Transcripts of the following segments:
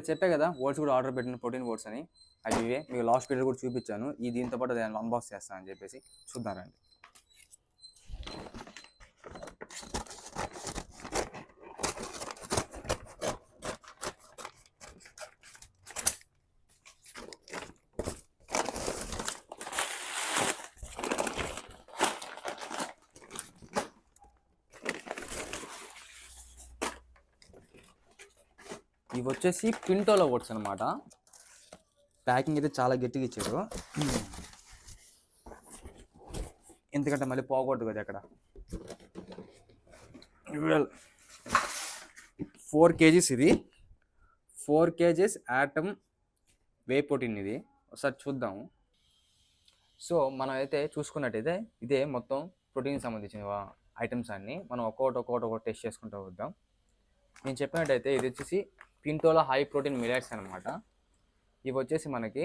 చెప్పే కదా ఓట్స్ కూడా ఆర్డర్ పెట్టిన ప్రోటీన్ ఓట్స్ అని. అవి ఇవే మీకు లాస్ట్ వీడియో కూడా చూపించాను. ఈ దీంతో పాటు నేను అన్బాక్స్ చేస్తాను అని చెప్పేసి చూద్దాం రండి. ఇవి వచ్చేసి పింటోలో ఓట్స్ అనమాట. ప్యాకింగ్ అయితే చాలా గట్టిగా ఇచ్చారు, ఎందుకంటే మళ్ళీ పోకూడదు కదా అక్కడ. 4 kgs ఇది, 4 kgs యాటమ్ వే ప్రోటీన్ ఇది. ఒకసారి చూద్దాము. సో మనం అయితే చూసుకున్నట్టయితే ఇదే మొత్తం ప్రోటీన్కి సంబంధించిన ఐటమ్స్ అన్నీ మనం ఒక్కొక్కటి టెస్ట్ చేసుకుంటూ వద్దాం. నేను చెప్పినట్టయితే ఇది వచ్చేసి పింటోలో హై ప్రోటీన్ మిల్లెట్స్ అనమాట. ఇవి వచ్చేసి మనకి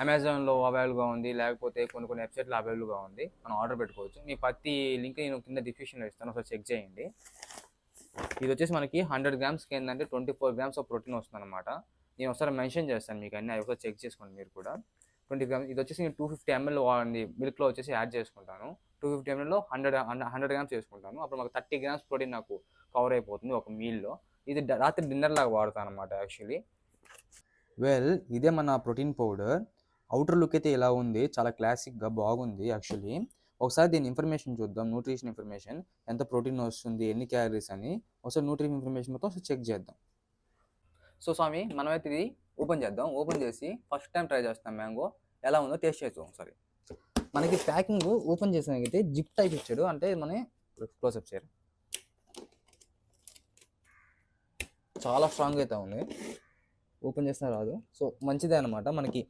అమెజాన్లో అవైలబుల్గా ఉంది, లేకపోతే కొన్ని వెబ్సైట్లో అవైలబుల్గా ఉంది, మనం ఆర్డర్ పెట్టుకోవచ్చు. మీ ప్రతి లింక్ నేను కింద డిస్క్రిప్షన్లో ఇస్తాను, ఒకసారి చెక్ చేయండి. ఇది వచ్చేసి మనకి 100 గ్రామ్స్కి ఏంటంటే 24 గ్రామ్స్ ఆఫ్ ప్రోటీన్ వస్తుంది అనమాట. నేను ఒకసారి మెన్షన్ చేస్తాను మీకు అన్నీ, అవి ఒకసారి చెక్ చేసుకోండి మీరు కూడా. 20 గ్రామ్స్ ఇది వచ్చేసి నేను 250 ml మిల్క్లో వచ్చేసి యాడ్ చేసుకుంటాను. 250 mlలో 100 గ్రామ్స్ చేసుకుంటాను. అప్పుడు మాకు 30 గ్రామ్స్ ప్రోటీన్ నాకు కవర్ అయిపోతుంది ఒక మీల్లో. ఇది రాత్రి డిన్నర్ లాగా వాడతాను అనమాట యాక్చువల్లీ. ఇదే మన ప్రోటీన్ పౌడర్. అవుటర్ లుక్ అయితే ఇలా ఉంది, చాలా క్లాసిక్గా బాగుంది యాక్చువల్లీ. ఒకసారి దీని ఇన్ఫర్మేషన్ చూద్దాం, న్యూట్రిషన్ ఇన్ఫర్మేషన్, ఎంత ప్రోటీన్ వస్తుంది, ఎన్ని క్యాలరీస్ అని. ఒకసారి న్యూట్రిషన్ ఇన్ఫర్మేషన్ మొత్తం చెక్ చేద్దాం. సో స్వామి మనమైతే ఇది ఓపెన్ చేద్దాం. ఓపెన్ చేసి ఫస్ట్ టైం ట్రై చేస్తాం మ్యాంగో, ఎలా ఉందో టేస్ట్ చేద్దాం ఒకసారి. మనకి ప్యాకింగ్ ఓపెన్ చేసినకైతే జిప్ టైప్ ఇచ్చాడు, అంటే మన క్లోజ్అప్ చేయరు, చాలా స్ట్రాంగ్ అయితే ఉంది. ఓపెన్ చేసినా రాదు, సో మంచిదే అనమాట. మనకి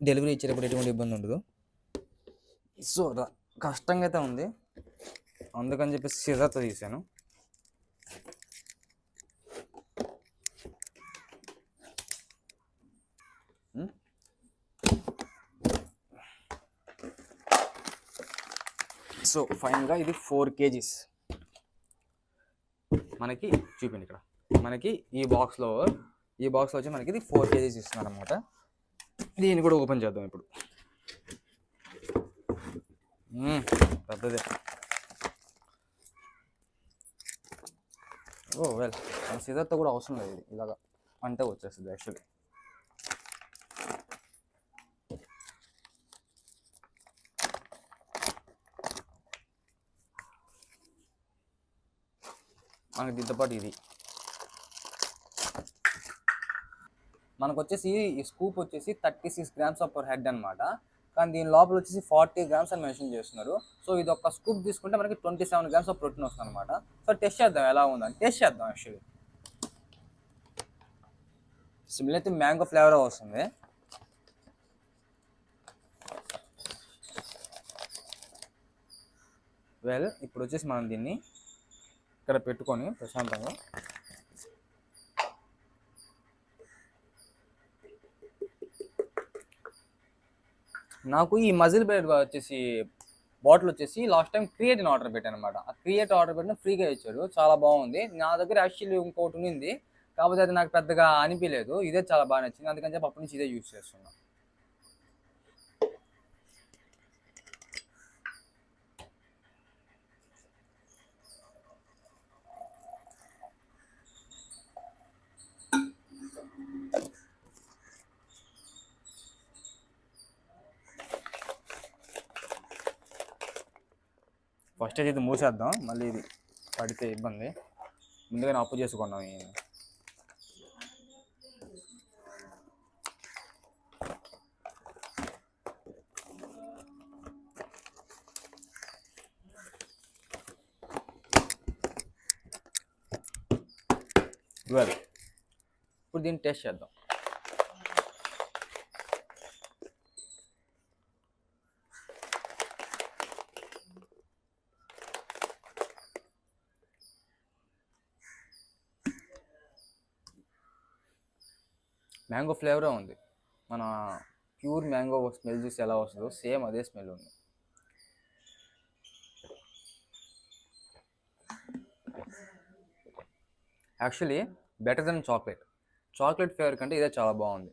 డెలివరీ ఇచ్చేటప్పుడు ఎటువంటి ఇబ్బంది ఉండదు. సో కష్టంగా అయితే ఉంది, అందుకని చెప్పేసి సిజర్తో తీసాను. సో ఫైనల్గా ఇది 4 kgs మనకి చూపిండి. ఇక్కడ మనకి ఈ బాక్స్లో వచ్చి మనకి ఇది 4 kgs ఇస్తున్నారు అనమాట. దీన్ని కూడా ఓపెన్ చేద్దాం ఇప్పుడు. పెద్దదే. మన సిజర్తో కూడా అవసరం లేదు, ఇది ఇలాగా అంటే వచ్చేస్తుంది యాక్చువల్లీ. మనకి దీంతో పాటు ఇది మనకు వచ్చేసి ఈ స్కూప్ వచ్చేసి 36 గ్రామ్స్ పర్ హెడ్ అనమాట. కానీ దీని లోపల వచ్చేసి 40 గ్రామ్స్ అని మెన్షన్ చేస్తున్నారు. సో ఇది ఒక స్కూప్ తీసుకుంటే మనకి 27 గ్రామ్స్ ఆఫ్ ప్రోటీన్ వస్తుంది అనమాట. సో టెస్ట్ చేద్దాం ఎలా ఉందని, టెస్ట్ చేద్దాం యాక్చువల్లీ. సిమిలర్ అయితే మ్యాంగో ఫ్లేవర్ వస్తుంది. ఇప్పుడు వచ్చేసి మనం దీన్ని ఇక్కడ పెట్టుకొని ప్రశాంతంగా నాకు ఈ మజిల్ బ్రెడ్ వచ్చేసి బాటిల్ వచ్చేసి లాస్ట్ టైం క్రియేటిన్ ఆర్డర్ పెట్టాను అనమాట. ఆ క్రియేట్ ఆర్డర్ పెట్టిన ఫ్రీగా ఇచ్చాడు, చాలా బాగుంది. నా దగ్గర యాక్చువల్లీ ఇంకోటి ఉంది, కాకపోతే అది నాకు పెద్దగా అనిపించలేదు. ఇదే చాలా బాగా నచ్చింది, అందుకని చెప్పి అప్పటి నుంచి ఇదే యూజ్ చేస్తున్నా. ఫస్ట్ అయితే మూసేద్దాం, మళ్ళీ ఇది పడితే ఇబ్బంది. ముందుగానే అప్పు చేసుకున్నాం. ఇప్పుడు దీన్ని టెస్ట్ చేద్దాం. మ్యాంగో ఫ్లేవరే ఉంది, మన ప్యూర్ మ్యాంగో స్మెల్ చూసి ఎలా వస్తుందో సేమ్ అదే స్మెల్ ఉంది. Actually better than chocolate. Chocolate flavour కంటే ఇదే చాలా బాగుంది.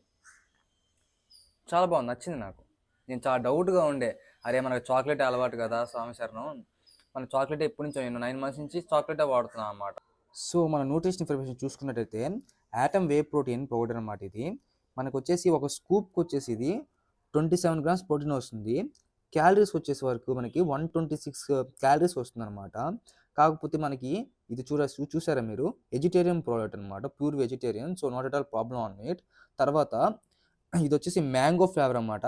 చాలా బాగుంది, నచ్చింది నాకు. నేను చాలా డౌట్గా ఉండే, అరే మనకు చాక్లెట్ అలవాటు కదా స్వామి శరణం, మన చాక్లెట్ ఎప్పటి నుంచో నేను 9 మంత్స్ నుంచి చాక్లెటే వాడుతున్నాను అన్నమాట. సో మన న్యూట్రిషన్ ఇన్ఫర్మేషన్ చూసుకున్నట్టయితే యాటమ్ వే ప్రోటీన్ పౌడర్ అన్నమాట ఇది. మనకు వచ్చేసి ఒక స్కూప్కి వచ్చేసి ఇది 27 గ్రామ్స్ ప్రోటీన్ వస్తుంది. క్యాలరీస్ వచ్చేసి వరకు మనకి 126 క్యాలరీస్ వస్తుంది అనమాట. కాకపోతే మనకి ఇది చూసారా మీరు, వెజిటేరియన్ ప్రోడక్ట్ అనమాట, pure vegetarian, so not at all problem on it. తర్వాత ఇది వచ్చేసి మ్యాంగో ఫ్లేవర్ అనమాట.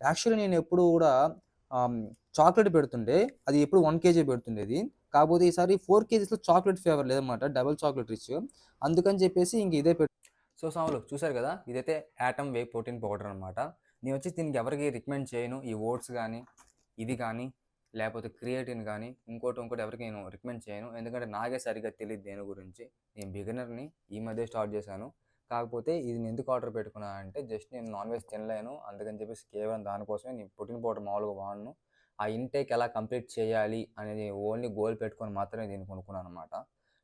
యాక్చువల్లీ నేను ఎప్పుడు కూడా చాక్లెట్ పెడుతుండే, అది ఎప్పుడు 1 kg పెడుతుండేది. కాకపోతే ఈసారి 4 kgsలో చాక్లెట్ ఫ్లేవర్ లేదన్నమాట, డబల్ చాక్లెట్ రిచ్. అందుకని చెప్పేసి ఇంక ఇదే సో సాములు చూసారు కదా, ఇదైతే యాటమ్ వే ప్రోటీన్ పౌడర్ అనమాట. నేను వచ్చి దీనికి ఎవరికి రికమెండ్ చేయను, ఈ ఓట్స్ కానీ ఇది కానీ లేకపోతే క్రియేటిన్ కానీ ఇంకోటి ఎవరికి నేను రికమెండ్ చేయను, ఎందుకంటే నాకే సరిగ్గా తెలియదు దేని గురించి. నేను బిగినర్ని, ఈ మధ్య స్టార్ట్ చేశాను. కాకపోతే ఇది నేను ఎందుకు ఆర్డర్ పెట్టుకున్నా అంటే జస్ట్ నేను నాన్ వెజ్ తినలేను, అందుకని చెప్పేసి కేవలం దానికోసమే నేను ప్రోటీన్ పౌడర్ మామూలుగా వాడను. ఆ ఇంటేక్ ఎలా కంప్లీట్ చేయాలి అనేది ఓన్లీ గోల్ పెట్టుకొని మాత్రమే దీన్ని కొనుక్కున్నాను అనమాట.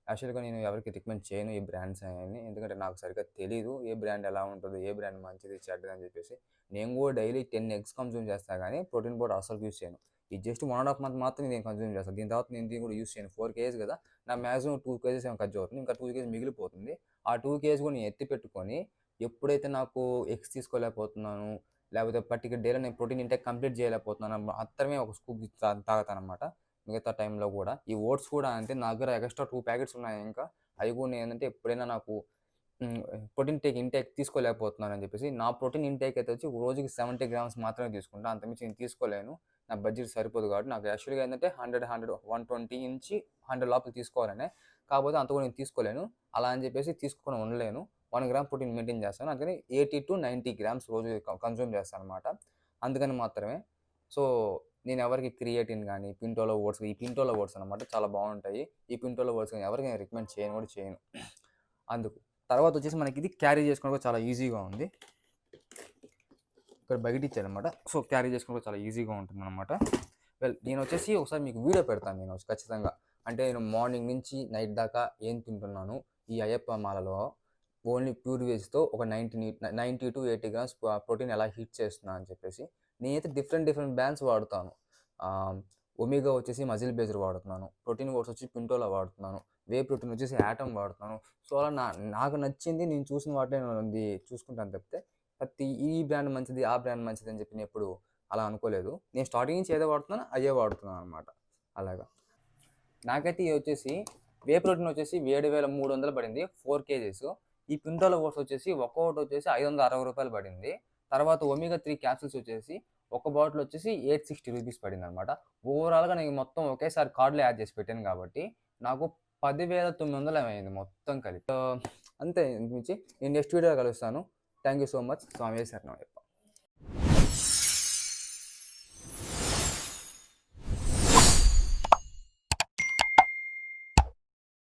యాక్చువల్గా నేను ఎవరికి రికమెండ్ చేయను ఈ బ్రాండ్స్ అని, ఎందుకంటే నాకు సరిగ్గా తెలీదు ఏ బ్రాండ్ ఎలా ఉంటుందో, ఏ బ్రాండ్ మంచిది చెడ్డది అని చెప్పేసి. నేను కూడా డైలీ 10 eggs కన్జ్యూమ్ చేస్తాను, కానీ ప్రోటీన్ పౌడర్ అసలు యూస్ చేయను. ఇది జస్ట్ 1.5 month మాత్రం నేను కన్జ్యూమ్ చేస్తాను. దీని తర్వాత నేను దీన్ని కూడా యూస్ చేయను. 4 kgs కదా, నా మ్యాక్సిమం 2 kgs ఏమో ఖర్చు అవుతుంది, ఇంకా 2 kgs మిగిలిపోతుంది. ఆ 2 kgs కూడా నేను ఎత్తి పెట్టుకొని ఎప్పుడైతే నాకు ఎగ్స్ తీసుకోలేకపోతున్నాను, లేకపోతే పర్టికులర్ డేలో నేను ప్రోటీన్ ఇంటేక్ కంప్లీట్ చేయలేకపోతున్నాను మాత్రమే ఒక స్కూప్ తాగుతాను అనమాట. మిగతా టైంలో కూడా ఈ ఓట్స్ కూడా అంతే, నా దగ్గర ఎక్స్ట్రా 2 ప్యాకెట్స్ ఉన్నాయి ఇంకా. అవి కూడా నేను ఏంటంటే ఎప్పుడైనా నాకు ప్రోటీన్ ఇంటేక్ తీసుకోలేకపోతున్నాను అని చెప్పేసి, నా ప్రోటీన్ ఇంటేక్ అయితే వచ్చి రోజుకి 70 grams మాత్రమే తీసుకుంటాను, అంతమించి నేను తీసుకోలేను. నా బడ్జెట్ సరిపోదు కాబట్టి నాకు యాక్చువల్గా ఏంటంటే 120 నుంచి 100 లోపల తీసుకోవాలనే, కాకపోతే అంత కూడా నేను తీసుకోలేను. అలా అని చెప్పేసి తీసుకొని ఉండలేను. 1 gram ప్రోటీన్ మెయింటైన్ చేస్తాను, అందుకని 80 to 90 grams రోజు కన్జ్యూమ్ చేస్తాను అనమాట. అందుకని మాత్రమే. సో నేను ఎవరికి క్రియేటిన్ కానీ పింటోలో ఓట్స్, ఈ పింటోలో ఓట్స్ అనమాట చాలా బాగుంటాయి. ఈ పింటోలో ఓట్స్ కానీ ఎవరికి నేను రికమెండ్ చేయను అందుకు. తర్వాత వచ్చేసి మనకి ఇది క్యారీ చేసుకోవడం చాలా ఈజీగా ఉంది, ఇక్కడ బయట ఇచ్చారనమాట. సో క్యారీ చేసుకోవడం చాలా ఈజీగా ఉంటుంది అనమాట. నేను వచ్చేసి ఒకసారి మీకు వీడియో పెడతాను నేను ఖచ్చితంగా, అంటే నేను మార్నింగ్ నుంచి నైట్ దాకా ఏం తింటున్నాను ఈ అయ్యప్ప మాలలో ఓన్లీ ప్యూర్ వెజ్తో ఒక 90 to 80 grams ప్రోటీన్ ఎలా హీట్ చేస్తున్నా అని చెప్పేసి. నేనైతే డిఫరెంట్ బ్రాండ్స్ వాడుతాను. ఒమేగా వచ్చేసి మజిల్ బేస్డ్ వాడుతున్నాను, ప్రోటీన్ ఓట్స్ వచ్చి పింటోలో వాడుతున్నాను, వే ప్రోటీన్ వచ్చేసి యాటమ్ వాడుతున్నాను. సో అలా నాకు నచ్చింది నేను చూసిన వాటిలో నేను చూసుకుంటాను తప్పితే ప్రతి ఈ బ్రాండ్ మంచిది ఆ బ్రాండ్ మంచిది అని చెప్పి నేను ఎప్పుడు అలా అనుకోలేదు. నేను స్టార్టింగ్ నుంచి ఏదో వాడుతున్నాను అయ్యే వాడుతున్నాను అనమాట. అలాగా నాకైతే ఇది వచ్చేసి వే ప్రోటీన్ వచ్చేసి 7,300 పడింది 4 kgs. ఈ పింటోలో ఓట్స్ వచ్చేసి ఒక్కొక్కటి వచ్చేసి 560 రూపాయలు పడింది. తర్వాత ఒమేగా 3 క్యాప్సిల్స్ వచ్చేసి ఒక బాటిల్ వచ్చేసి 860 రూపీస్ పడింది అనమాట. ఓవరాల్గా నేను మొత్తం ఒకేసారి కార్డులో యాడ్ చేసి పెట్టాను కాబట్టి నాకు 10,900 అయింది మొత్తం కలిపి. అంతే, నుంచి నేను నెక్స్ట్ వీడియోలో కలుస్తాను. Thank you so much. స్వామి శరణం.